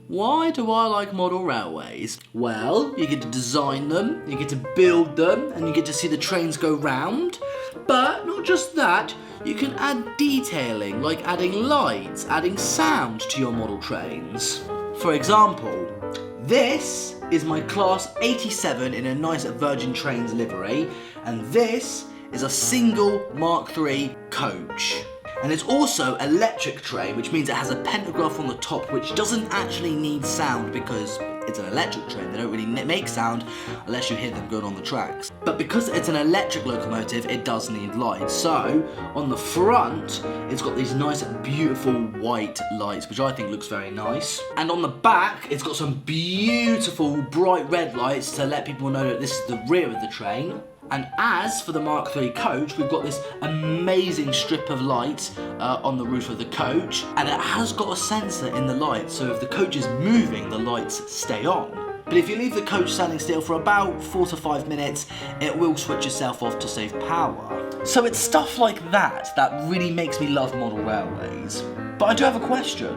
Why do I like model railways? Well, you get to design them, you get to build them, and you get to see the trains go round. But not just that, you can add detailing, like adding lights, adding sound to your model trains. For example, this is my Class 87 in a nice Virgin Trains livery, and this is a single Mark III coach. And it's also electric train, which means it has a pantograph on the top, which doesn't actually need sound because it's an electric train. They don't really make sound unless you hear them going on the tracks. But because it's an electric locomotive, it does need lights. So on the front, it's got these nice, beautiful white lights, which I think looks very nice. And on the back, it's got some beautiful bright red lights to let people know that this is the rear of the train. And as for the Mark III coach, we've got this amazing strip of light on the roof of the coach, and it has got a sensor in the light, so if the coach is moving, the lights stay on. But if you leave the coach standing still for about 4 to 5 minutes, it will switch itself off to save power. So it's stuff like that that really makes me love model railways. But I do have a question.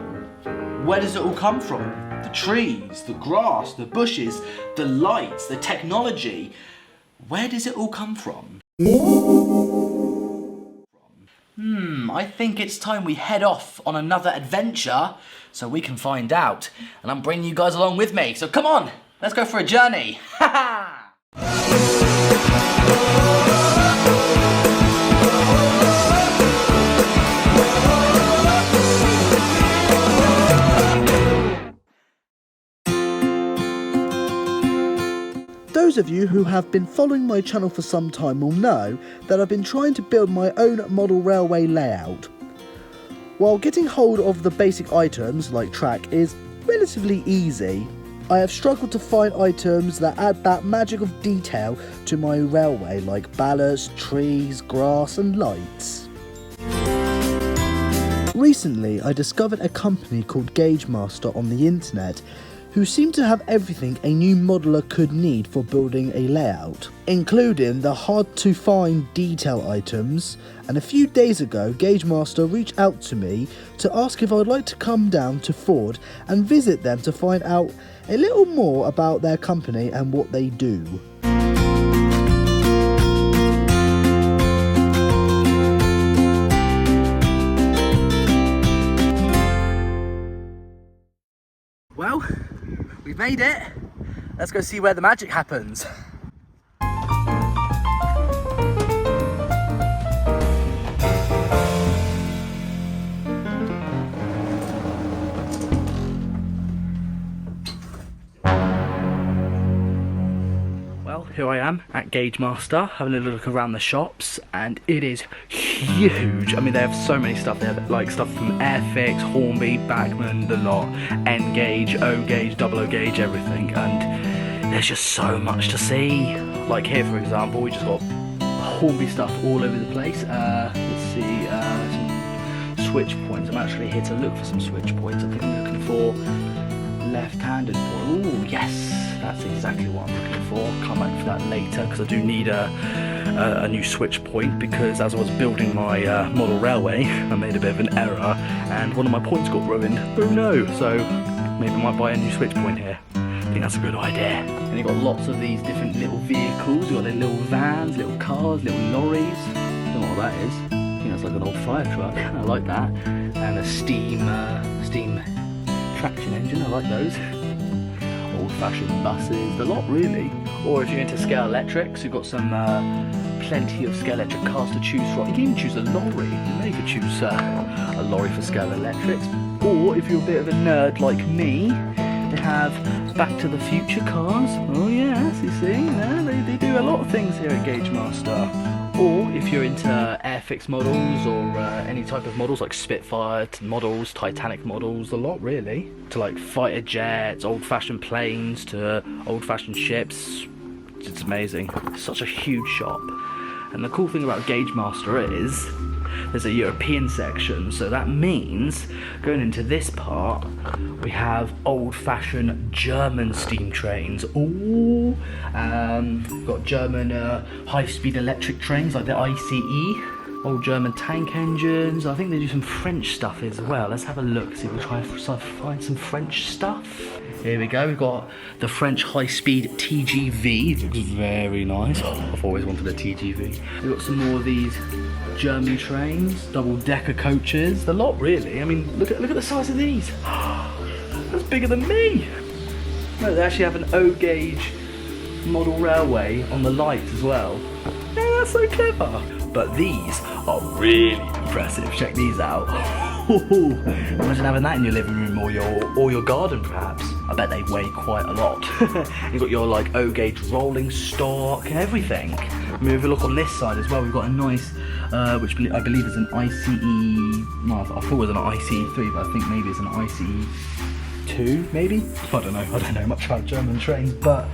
Where does it all come from? The trees, the grass, the bushes, the lights, the technology. Where does it all come from? I think it's time we head off on another adventure so we can find out. And I'm bringing you guys along with me, so come on, let's go for a journey. Those of you who have been following my channel for some time will know that I've been trying to build my own model railway layout. While getting hold of the basic items like track is relatively easy, I have struggled to find items that add that magic of detail to my railway, like ballast, trees, grass and lights. Recently I discovered a company called Gaugemaster on the internet who seemed to have everything a new modeller could need for building a layout, including the hard to find detail items. And a few days ago, Gaugemaster reached out to me to ask if I would like to come down to Ford and visit them to find out a little more about their company and what they do. Well, we've made it. Let's go see where the magic happens. Well, here I am at Gaugemaster, having a look around the shops, and it is huge. I mean, they have so many stuff. They have like stuff from Airfix, Hornby, Bachmann, the lot, N gauge, O gauge, double O gauge, everything, and there's just so much to see. Like here, for example, we just got Hornby stuff all over the place. Let's see, some switch points. I'm actually here to look for some switch points. I think I'm looking for left-handed point. Ooh, yes, that's exactly what I'm looking for. Come back for that later because I do need a new switch point, because as I was building my model railway I made a bit of an error and one of my points got ruined. Oh no, so maybe I might buy a new switch point here. I think that's a good idea. And you've got lots of these different little vehicles. You've got their little vans, little cars, little lorries. I don't know what that is. I think that's like an old fire truck. I like that. And a steam traction engine, I like those. Old-fashioned buses, the lot really. Or if you're into scale electrics, you've got some plenty of scale electric cars to choose from. You can even choose a lorry. You know, you could choose a lorry for scale electrics. Or if you're a bit of a nerd like me, they have Back to the Future cars. Oh yes, you see, yeah, they do a lot of things here at Gaugemaster. Or if you're into Airfix models or any type of models like Spitfire models, Titanic models, a lot really. To like fighter jets, old-fashioned planes, to old-fashioned ships. It's amazing. It's such a huge shop. And the cool thing about Gaugemaster is there's a European section, so that means going into this part we have old-fashioned German steam trains. Ooh, we've got German high-speed electric trains like the ICE. old German tank engines. I think they do some French stuff as well. Let's have a look, see if we try and find some French stuff. Here we go, we've got the French high-speed TGV. Looks very nice. Oh, I've always wanted a TGV. We've got some more of these German trains, double-decker coaches. The lot, really. I mean, look at the size of these. That's bigger than me. No, they actually have an O-gauge model railway on the light as well. Yeah, that's so clever. But these are really impressive. Check these out. Imagine having that in your living room or your garden, perhaps. I bet they weigh quite a lot. You've got your like O-gauge rolling stock and everything. I mean, if we look on this side as well, we've got a nice, which I believe is an ICE. No, I thought it was an ICE3, but I think maybe it's an ICE2, maybe? I don't know much about German trains, but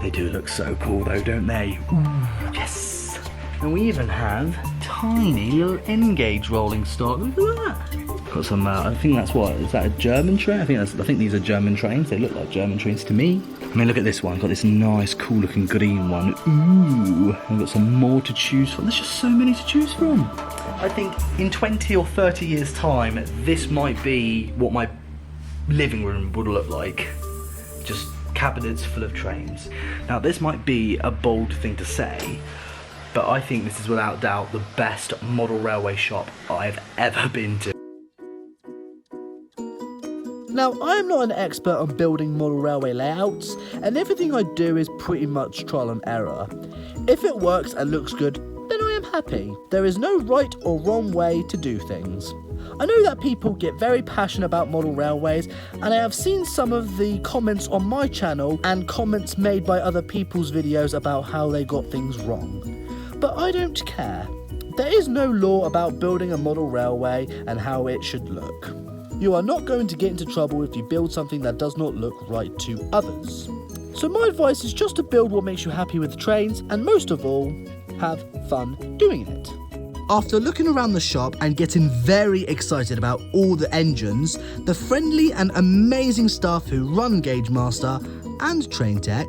they do look so cool though, don't they? Ooh, yes! And we even have tiny little N-gauge rolling stock. Look at that! Got some, I think that's what, is that a German train? I think these are German trains. They look like German trains to me. I mean, look at this one. Got this nice, cool looking green one. Ooh! We've got some more to choose from. There's just so many to choose from. I think in 20 or 30 years time, this might be what my living room would look like. Just cabinets full of trains. Now this might be a bold thing to say, but I think this is without doubt the best model railway shop I've ever been to. Now, I am not an expert on building model railway layouts, and everything I do is pretty much trial and error. If it works and looks good, then I am happy. There is no right or wrong way to do things. I know that people get very passionate about model railways, and I have seen some of the comments on my channel and comments made by other people's videos about how they got things wrong. But I don't care. There is no law about building a model railway and how it should look. You are not going to get into trouble if you build something that does not look right to others. So my advice is just to build what makes you happy with trains, and most of all, have fun doing it. After looking around the shop and getting very excited about all the engines, the friendly and amazing staff who run Gaugemaster and Train Tech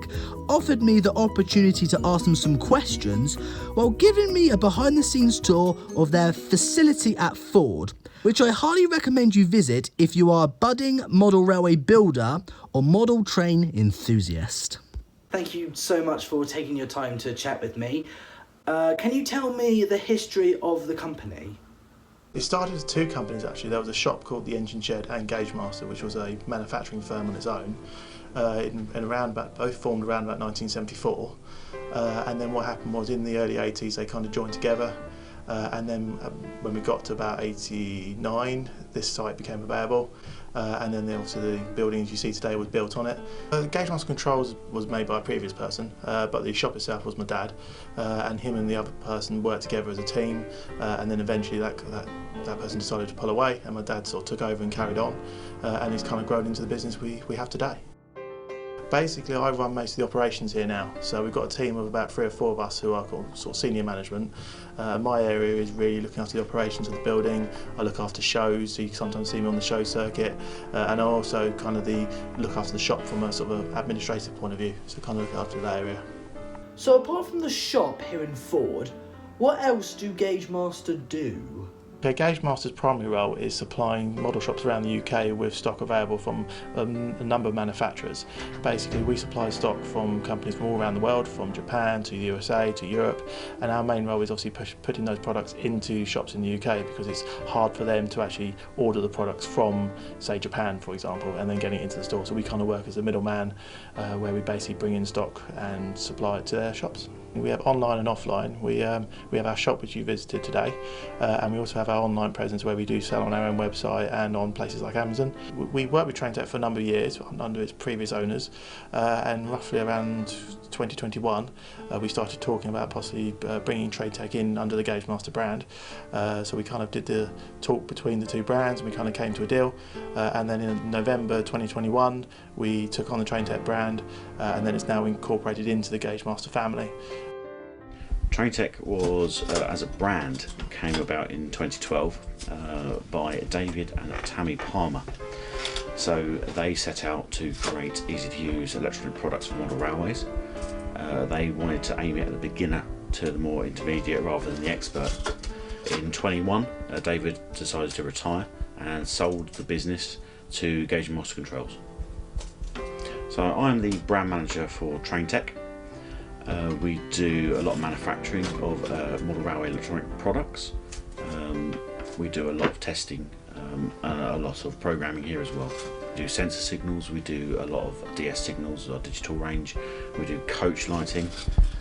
offered me the opportunity to ask them some questions while giving me a behind-the-scenes tour of their facility at Ford, which I highly recommend you visit if you are a budding model railway builder or model train enthusiast. Thank you so much for taking your time to chat with me. Can you tell me the history of the company? It started as two companies actually. There was a shop called the Engine Shed and Gaugemaster, which was a manufacturing firm on its own. Both formed around about 1974. And then what happened was in the early 80s they kind of joined together. And then when we got to about 89, this site became available, and then also the building you see today was built on it. The Gaugemaster controls was made by a previous person, but the shop itself was my dad, and him and the other person worked together as a team, and then eventually that person decided to pull away, and my dad sort of took over and carried on, and he's kind of grown into the business we have today. Basically, I run most of the operations here now, so we've got a team of about 3 or 4 of us who are called sort of senior management. My area is really looking after the operations of the building. I look after shows, so you can sometimes see me on the show circuit, and I also kind of look after the shop from a sort of administrative point of view, so kind of look after that area. So apart from the shop here in Ford, what else do Gaugemaster do? Okay, Gaugemaster's primary role is supplying model shops around the UK with stock available from a number of manufacturers. Basically, we supply stock from companies from all around the world, from Japan to the USA to Europe, and our main role is obviously putting those products into shops in the UK because it's hard for them to actually order the products from, say, Japan, for example, and then getting it into the store. So we kind of work as a middleman where we basically bring in stock and supply it to their shops. We have online and offline. We have our shop which you visited today, and we also have our online presence where we do sell on our own website and on places like Amazon. We worked with Train Tech for a number of years under its previous owners, and roughly around 2021 we started talking about possibly bringing Train Tech in under the Gaugemaster brand. So we kind of did the talk between the two brands and we kind of came to a deal, and then in November 2021 we took on the Train Tech brand, and then it's now incorporated into the Gaugemaster family. Train Tech was, as a brand, came about in 2012 by David and Tammy Palmer. So they set out to create easy-to-use electronic products for model railways. They wanted to aim it at the beginner to the more intermediate rather than the expert. In 21, David decided to retire and sold the business to Gaugemaster Controls. So I'm the brand manager for TrainTech. We do a lot of manufacturing of model railway electronic products. We do a lot of testing and a lot of programming here as well. We do sensor signals, we do a lot of DS signals, our digital range, we do coach lighting,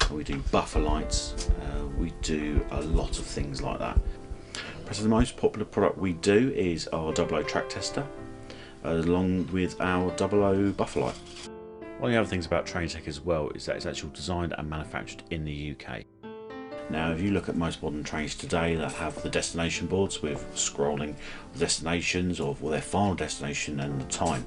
we do buffer lights, we do a lot of things like that. Perhaps the most popular product we do is our 00 track tester, along with our 00 buffer light. One of the other things about TrainTech as well is that it's actually designed and manufactured in the UK. Now, if you look at most modern trains today that have the destination boards with scrolling destinations or their final destination and the time,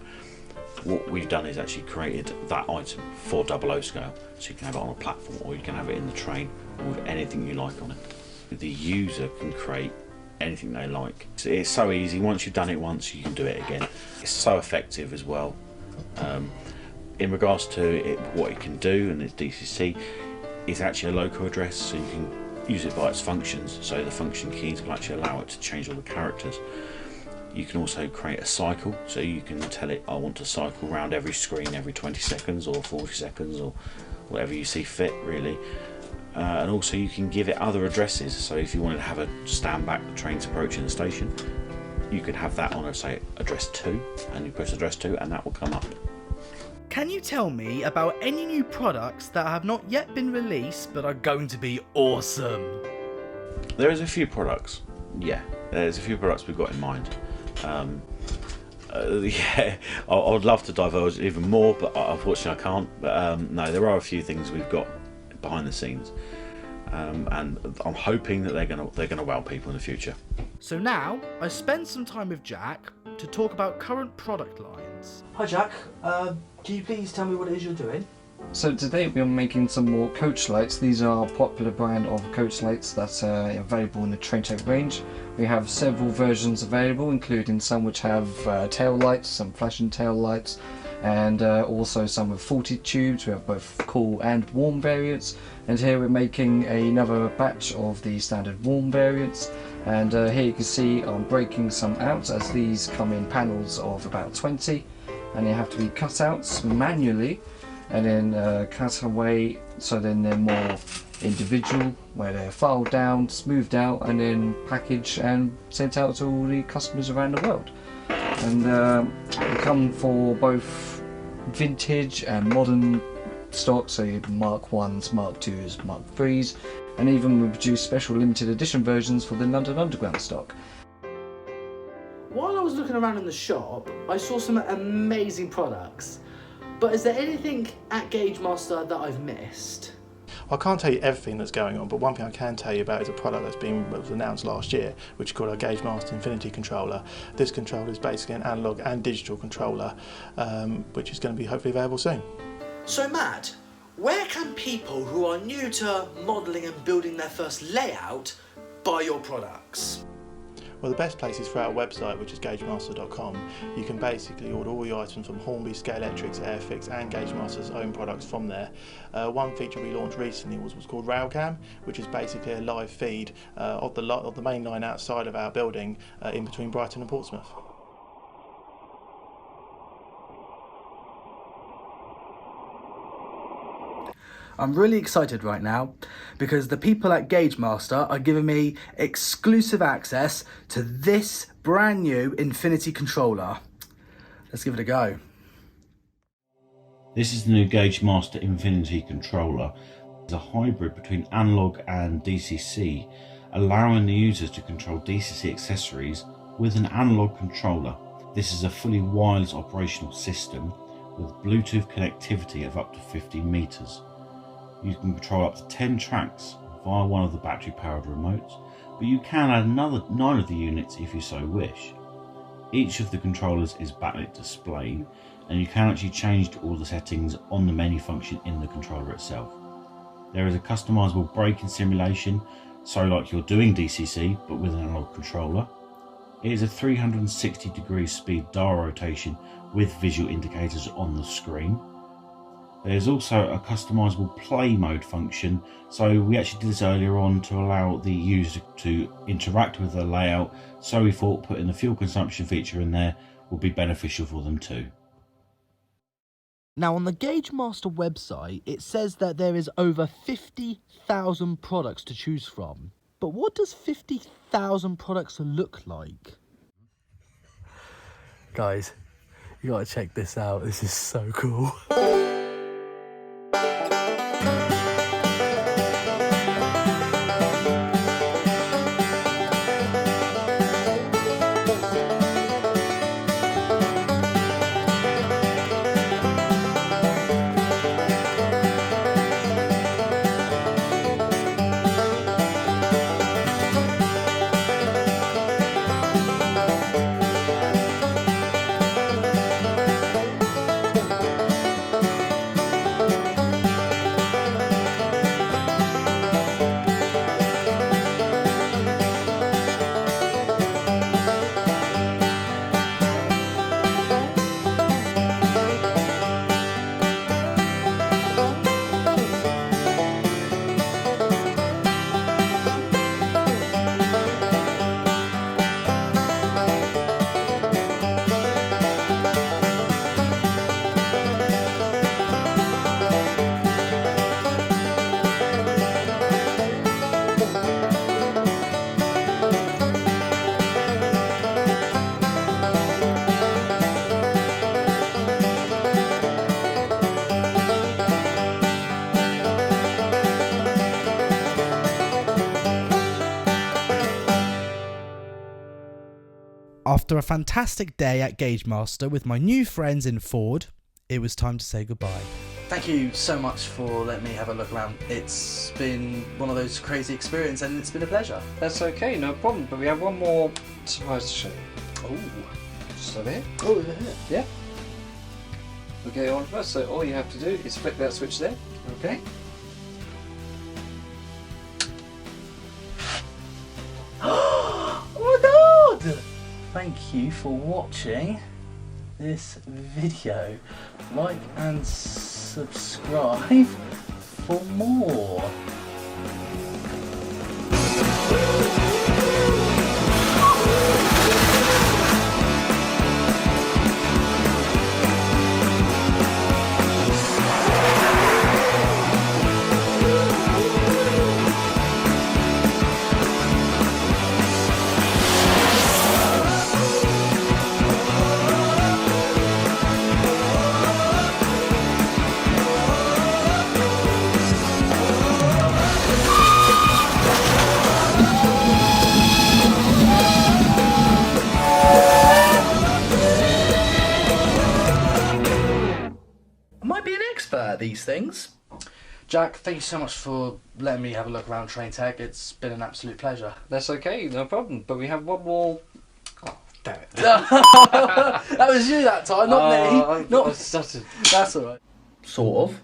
what we've done is actually created that item for 00 scale. So you can have it on a platform, or you can have it in the train, or with anything you like on it. The user can create anything they like. It's so easy. Once you've done it once, you can do it again. It's so effective as well. In regards to it, what it can do, and its DCC, is actually a local address, so you can use it by its functions. So the function keys will actually allow it to change all the characters. You can also create a cycle, so you can tell it, I want to cycle around every screen every 20 seconds or 40 seconds or whatever you see fit, really. And also you can give it other addresses, so if you wanted to have a stand back, the train's approaching the station, you could have that on, say, address 2, and you press address 2 and that will come up. Can you tell me about any new products that have not yet been released but are going to be awesome? There is a few products, yeah, there's a few products we've got in mind. Yeah, I would love to divulge even more, but unfortunately I can't. But no, there are a few things we've got behind the scenes, and I'm hoping that they're gonna wow people in the future. So now I spend some time with Jack to talk about current product lines. Hi Jack, can you please tell me what it is you're doing? So today we're making some more coach lights. These are a popular brand of coach lights that's available in the TrainTech range. We have several versions available, including some which have tail lights, some flashing tail lights, and also some with 40 tubes. We have both cool and warm variants, and here we're making another batch of the standard warm variants. And here you can see I'm breaking some out, as these come in panels of about 20, and they have to be cut out manually and then cut away, so then they're more individual, where they're filed down, smoothed out, and then packaged and sent out to all the customers around the world. And they come for both vintage and modern stock, so you Mark 1s, Mark 2s, Mark 3s, and even we produce special limited edition versions for the London Underground stock. While I was looking around in the shop, I saw some amazing products. But is there anything at Gaugemaster that I've missed? I can't tell you everything that's going on, but one thing I can tell you about is a product that was announced last year, which is called our Gaugemaster Infinity controller. This controller is basically an analog and digital controller, which is going to be hopefully available soon. So Matt, where can people who are new to modelling and building their first layout buy your products? Well, the best place is for our website, which is gaugemaster.com. You can basically order all the items from Hornby, Scalextrics, Airfix and Gaugemaster's own products from there. One feature we launched recently was called Railcam, which is basically a live feed of the main line outside of our building in between Brighton and Portsmouth. I'm really excited right now because the people at Gaugemaster are giving me exclusive access to this brand new Infinity controller. Let's give it a go. This is the new Gaugemaster Infinity controller. It's a hybrid between analog and DCC, allowing the user to control DCC accessories with an analog controller. This is a fully wireless operational system with Bluetooth connectivity of up to 50 meters. You can control up to 10 tracks via one of the battery-powered remotes, but you can add another 9 of the units if you so wish. Each of the controllers is backlit display, and you can actually change all the settings on the menu function in the controller itself. There is a customizable braking simulation, so like you're doing DCC but with an analog controller. It is a 360-degree speed dial rotation with visual indicators on the screen. There's also a customizable play mode function, so we actually did this earlier on to allow the user to interact with the layout, so we thought putting the fuel consumption feature in there would be beneficial for them too. Now on the Gaugemaster website, it says that there is over 50,000 products to choose from. But what does 50,000 products look like? Guys, you gotta check this out. This is so cool. After a fantastic day at Gaugemaster with my new friends in Ford, it was time to say goodbye. Thank you so much for letting me have a look around. It's been one of those crazy experiences and it's been a pleasure. That's okay, no problem. But we have one more surprise to show you. Oh. Just over here. Oh, over here. Yeah. Okay, on first. So all you have to do is flick that switch there. Okay. Oh my god! Thank you for watching this video. Like and subscribe for more. These things. Jack, thank you so much for letting me have a look around Train Tech. It's been an absolute pleasure. That's okay, no problem. But we have one more. Oh, damn it! That was you that time, not me. I stuttered. That's all right. Sort of.